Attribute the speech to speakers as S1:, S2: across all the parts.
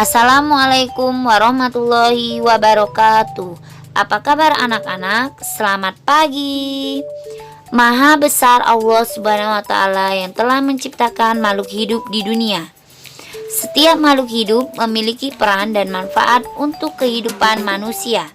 S1: Assalamualaikum warahmatullahi wabarakatuh. Apa kabar anak-anak? Selamat pagi. Maha besar Allah Subhanahu wa Ta'ala yang telah menciptakan makhluk hidup di dunia. Setiap makhluk hidup memiliki peran dan manfaat untuk kehidupan manusia.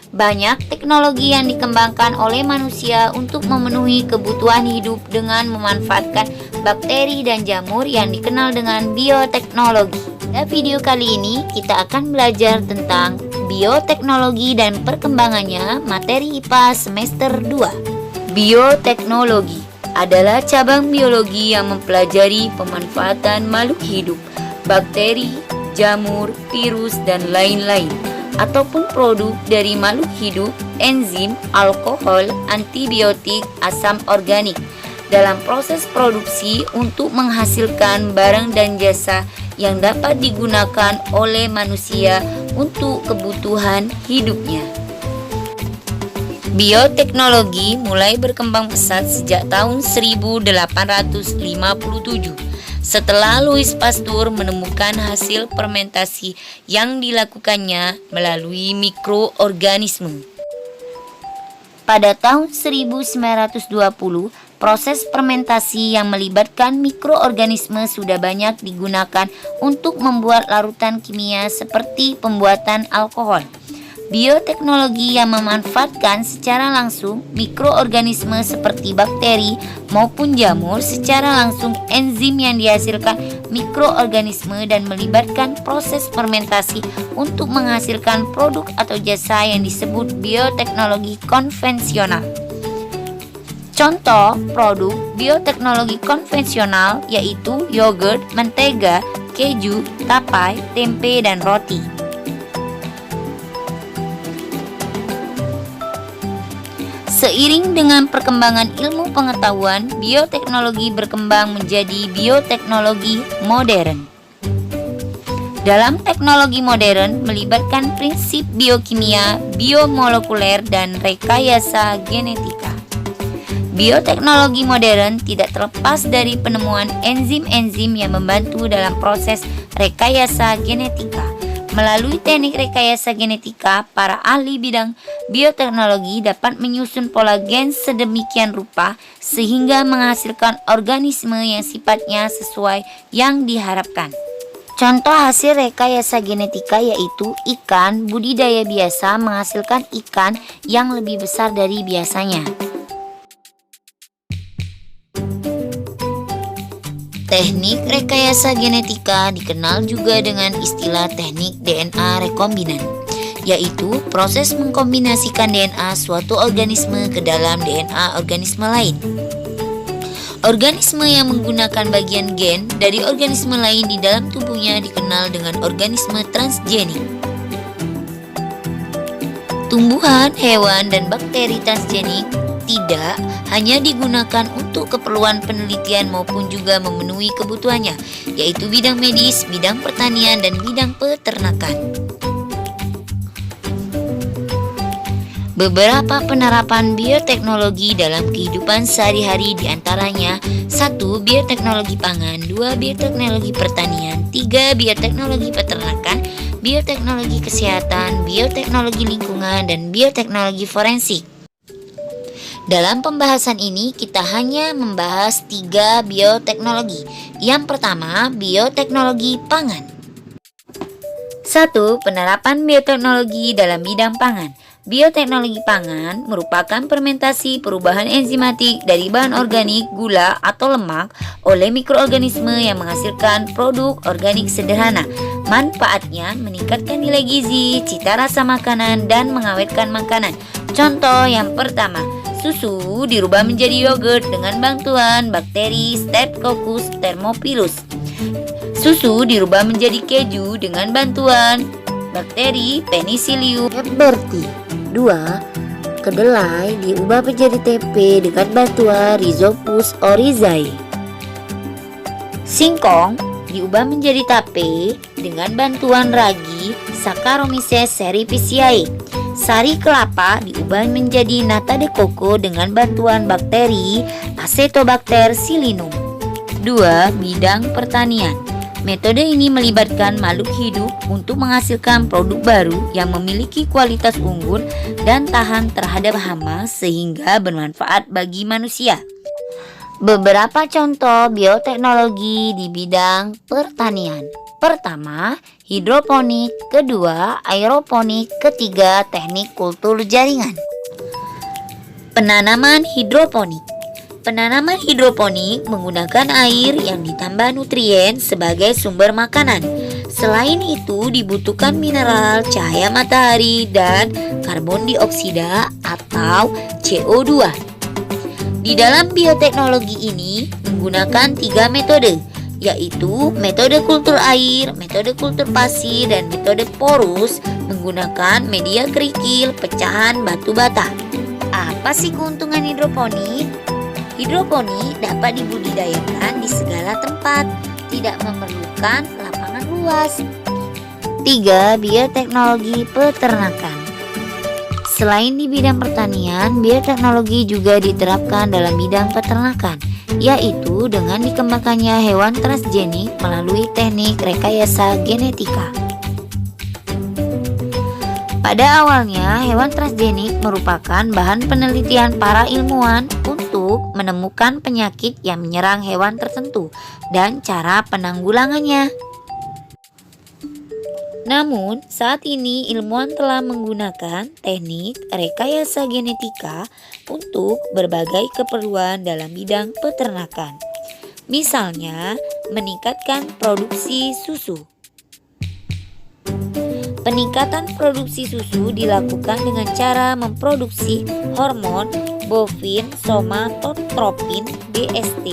S1: Banyak teknologi yang dikembangkan oleh manusia untuk memenuhi kebutuhan hidup dengan memanfaatkan bakteri dan jamur yang dikenal dengan bioteknologi. Pada video kali ini kita akan belajar tentang bioteknologi dan perkembangannya, materi IPA semester 2. Bioteknologi adalah cabang biologi yang mempelajari pemanfaatan makhluk hidup, bakteri, jamur, virus, dan lain-lain, ataupun produk dari makhluk hidup, enzim, alkohol, antibiotik, asam organik dalam proses produksi untuk menghasilkan barang dan jasa yang dapat digunakan oleh manusia untuk kebutuhan hidupnya. Bioteknologi mulai berkembang pesat sejak tahun 1857 setelah Louis Pasteur menemukan hasil fermentasi yang dilakukannya melalui mikroorganisme. Pada tahun 1920, proses fermentasi yang melibatkan mikroorganisme sudah banyak digunakan untuk membuat larutan kimia seperti pembuatan alkohol. Bioteknologi yang memanfaatkan secara langsung mikroorganisme seperti bakteri maupun jamur, secara langsung enzim yang dihasilkan mikroorganisme dan melibatkan proses fermentasi untuk menghasilkan produk atau jasa yang disebut bioteknologi konvensional. Contoh produk bioteknologi konvensional yaitu yogurt, mentega, keju, tapai, tempe, dan roti. Seiring dengan perkembangan ilmu pengetahuan, bioteknologi berkembang menjadi bioteknologi modern. Dalam teknologi modern melibatkan prinsip biokimia, biomolekuler, dan rekayasa genetika. Bioteknologi modern tidak terlepas dari penemuan enzim-enzim yang membantu dalam proses rekayasa genetika. Melalui teknik rekayasa genetika, para ahli bidang bioteknologi dapat menyusun pola gen sedemikian rupa sehingga menghasilkan organisme yang sifatnya sesuai yang diharapkan. Contoh hasil rekayasa genetika yaitu ikan budidaya biasa menghasilkan ikan yang lebih besar dari biasanya. Teknik rekayasa genetika dikenal juga dengan istilah teknik DNA rekombinan, yaitu proses mengkombinasikan DNA suatu organisme ke dalam DNA organisme lain. Organisme yang menggunakan bagian gen dari organisme lain di dalam tubuhnya dikenal dengan organisme transgenik. Tumbuhan, hewan, dan bakteri transgenik tidak hanya digunakan untuk keperluan penelitian maupun juga memenuhi kebutuhannya, yaitu bidang medis, bidang pertanian, dan bidang peternakan. Beberapa penerapan bioteknologi dalam kehidupan sehari-hari diantaranya 1. Bioteknologi pangan, 2. Bioteknologi pertanian, 3. Bioteknologi peternakan, bioteknologi kesehatan, bioteknologi lingkungan, dan bioteknologi forensik. Dalam pembahasan ini kita hanya membahas 3 bioteknologi. Yang pertama, bioteknologi pangan. 1. Penerapan bioteknologi dalam bidang pangan. Bioteknologi pangan merupakan fermentasi perubahan enzimatik dari bahan organik, gula, atau lemak oleh mikroorganisme yang menghasilkan produk organik sederhana. Manfaatnya meningkatkan nilai gizi, cita rasa makanan, dan mengawetkan makanan. Contoh yang pertama, susu dirubah menjadi yogurt dengan bantuan bakteri Streptococcus thermophilus. Susu dirubah menjadi keju dengan bantuan bakteri Penicillium roqueforti. 2. Kedelai diubah menjadi tempe dengan bantuan Rhizopus oryzae. Singkong diubah menjadi tape dengan bantuan ragi Saccharomyces cerevisiae. Sari kelapa diubah menjadi nata de coco dengan bantuan bakteri Acetobacter psillinum. 2. Bidang pertanian. Metode ini melibatkan makhluk hidup untuk menghasilkan produk baru yang memiliki kualitas unggul dan tahan terhadap hama sehingga bermanfaat bagi manusia. Beberapa contoh bioteknologi di bidang pertanian. Pertama, hidroponik. Kedua, aeroponik. Ketiga, teknik kultur jaringan. Penanaman hidroponik. Penanaman hidroponik menggunakan air yang ditambah nutrien sebagai sumber makanan. Selain itu, dibutuhkan mineral, cahaya matahari, dan karbon dioksida atau CO2. Di dalam bioteknologi ini menggunakan 3 metode, yaitu metode kultur air, metode kultur pasir, dan metode porus menggunakan media kerikil pecahan batu bata. Apa sih keuntungan hidroponik? Hidroponik dapat dibudidayakan di segala tempat, tidak memerlukan lapangan luas. 3. Bioteknologi peternakan. Selain di bidang pertanian, bioteknologi juga diterapkan dalam bidang peternakan, yaitu dengan dikembangkannya hewan transgenik melalui teknik rekayasa genetika. Pada awalnya, hewan transgenik merupakan bahan penelitian para ilmuwan untuk menemukan penyakit yang menyerang hewan tertentu dan cara penanggulangannya. Namun, saat ini ilmuwan telah menggunakan teknik rekayasa genetika untuk berbagai keperluan dalam bidang peternakan. Misalnya, meningkatkan produksi susu. Peningkatan produksi susu dilakukan dengan cara memproduksi hormon bovin somatotropin BST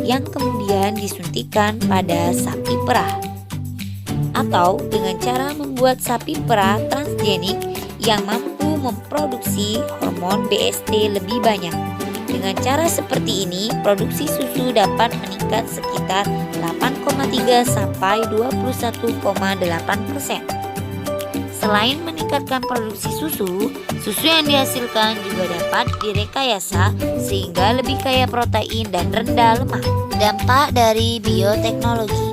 S1: yang kemudian disuntikan pada sapi perah, atau dengan cara membuat sapi perah transgenik yang mampu memproduksi hormon BST lebih banyak. Dengan cara seperti ini, produksi susu dapat meningkat sekitar 8,3 sampai 21,8%. Selain meningkatkan produksi susu, susu yang dihasilkan juga dapat direkayasa sehingga lebih kaya protein dan rendah lemak. Dampak dari bioteknologi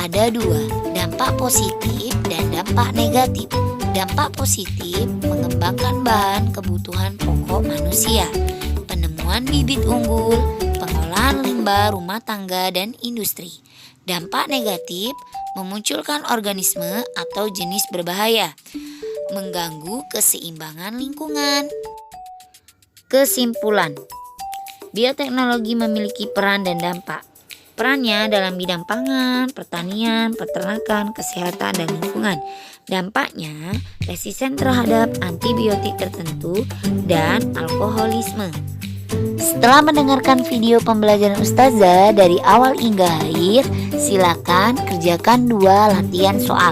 S1: ada 2, dampak positif dan dampak negatif. Dampak positif mengembangkan bahan kebutuhan pokok manusia, penemuan bibit unggul, pengolahan limbah rumah tangga dan industri. Dampak negatif memunculkan organisme atau jenis berbahaya, mengganggu keseimbangan lingkungan. Kesimpulan, bioteknologi memiliki peran dan dampak. Perannya dalam bidang pangan, pertanian, peternakan, kesehatan, dan lingkungan. Dampaknya resisten terhadap antibiotik tertentu dan alkoholisme. Setelah mendengarkan video pembelajaran Ustazah dari awal hingga akhir, silakan kerjakan 2 latihan soal.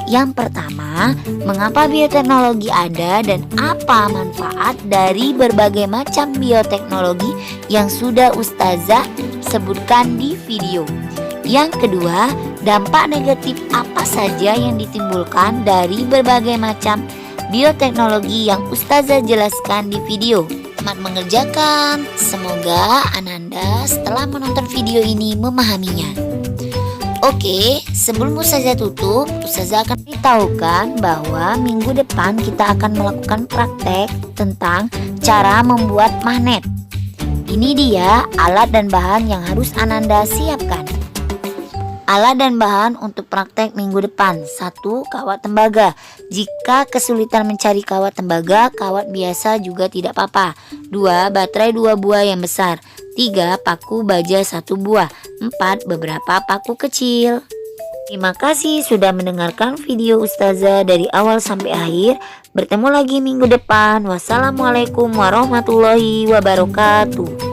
S1: Yang pertama, mengapa bioteknologi ada dan apa manfaat dari berbagai macam bioteknologi yang sudah Ustazah sebutkan di video. Yang kedua, dampak negatif apa saja yang ditimbulkan dari berbagai macam bioteknologi yang Ustazah jelaskan di video. Selamat mengerjakan. Semoga Ananda setelah menonton video ini memahaminya. Oke, sebelum Ustazah tutup, Ustazah akan beritahukan bahwa minggu depan kita akan melakukan praktek tentang cara membuat magnet. Ini dia alat dan bahan yang harus Ananda siapkan. Alat dan bahan untuk praktek minggu depan. 1. Kawat tembaga. Jika kesulitan mencari kawat tembaga, kawat biasa juga tidak apa-apa. 2. Baterai 2 buah yang besar. 3. Paku baja 1 buah. 4. Beberapa paku kecil. Terima kasih sudah mendengarkan video Ustazah dari awal sampai akhir. Bertemu lagi minggu depan. Wassalamualaikum warahmatullahi wabarakatuh.